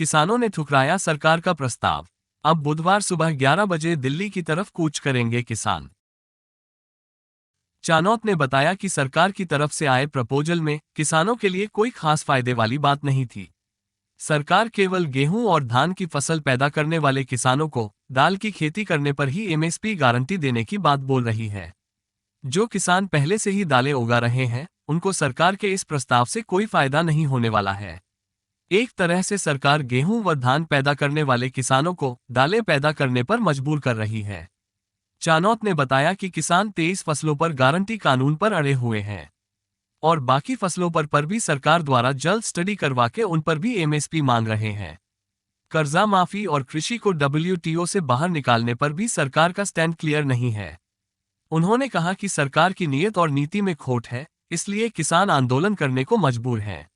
किसानों ने ठुकराया सरकार का प्रस्ताव। अब बुधवार सुबह 11 बजे दिल्ली की तरफ कूच करेंगे किसान। चानौत ने बताया कि सरकार की तरफ से आए प्रपोजल में किसानों के लिए कोई खास फायदे वाली बात नहीं थी। सरकार केवल गेहूं और धान की फसल पैदा करने वाले किसानों को दाल की खेती करने पर ही एमएसपी गारंटी देने की बात बोल रही है। जो किसान पहले से ही दालें उगा रहे हैं, उनको सरकार के इस प्रस्ताव से कोई फायदा नहीं होने वाला है। एक तरह से सरकार गेहूं व धान पैदा करने वाले किसानों को दालें पैदा करने पर मजबूर कर रही है। चानौत ने बताया कि किसान 23 फसलों पर गारंटी कानून पर अड़े हुए हैं और बाकी फसलों पर भी सरकार द्वारा जल्द स्टडी करवा के उन पर भी एमएसपी मांग रहे हैं। कर्जा माफी और कृषि को डब्ल्यूटीओ से बाहर निकालने पर भी सरकार का स्टैंड क्लियर नहीं है। उन्होंने कहा कि सरकार की नीयत और नीति में खोट है, इसलिए किसान आंदोलन करने को मजबूर हैं।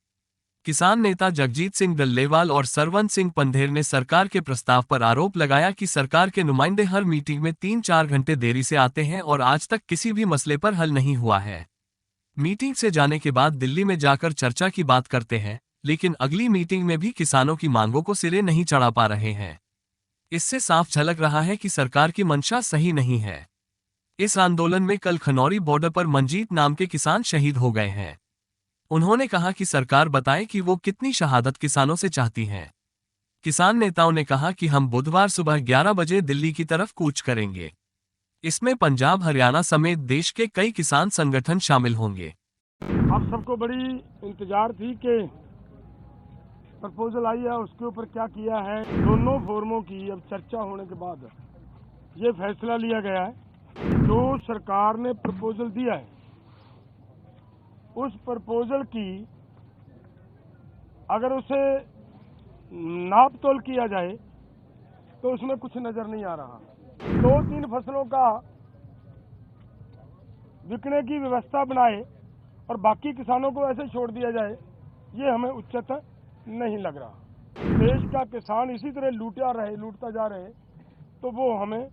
किसान नेता जगजीत सिंह डल्लेवाल और सरवन सिंह पंधेर ने सरकार के प्रस्ताव पर आरोप लगाया कि सरकार के नुमाइंदे हर मीटिंग में 3-4 घंटे देरी से आते हैं और आज तक किसी भी मसले पर हल नहीं हुआ है। मीटिंग से जाने के बाद दिल्ली में जाकर चर्चा की बात करते हैं, लेकिन अगली मीटिंग में भी किसानों की मांगों को सिरे नहीं चढ़ा पा रहे हैं। इससे साफ झलक रहा है कि सरकार की मंशा सही नहीं है। इस आंदोलन में कल खनौरी बॉर्डर पर मंजीत नाम के किसान शहीद हो गए हैं। उन्होंने कहा कि सरकार बताए कि वो कितनी शहादत किसानों से चाहती है। किसान नेताओं ने कहा कि हम बुधवार सुबह 11 बजे दिल्ली की तरफ कूच करेंगे। इसमें पंजाब, हरियाणा समेत देश के कई किसान संगठन शामिल होंगे। अब सबको बड़ी इंतजार थी कि प्रपोजल आई है, उसके ऊपर क्या किया है। दोनों फोरमों की अब चर्चा होने के बाद ये फैसला लिया गया है, जो सरकार ने प्रपोजल दिया है उस प्रपोजल की अगर उसे नाप तोल किया जाए तो उसमें कुछ नजर नहीं आ रहा। 2-3 फसलों का बिकने की व्यवस्था बनाए और बाकी किसानों को ऐसे छोड़ दिया जाए, ये हमें उचित नहीं लग रहा। देश का किसान इसी तरह लूटता जा रहे तो वो हमें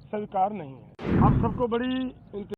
स्वीकार नहीं है। अब सबको बड़ी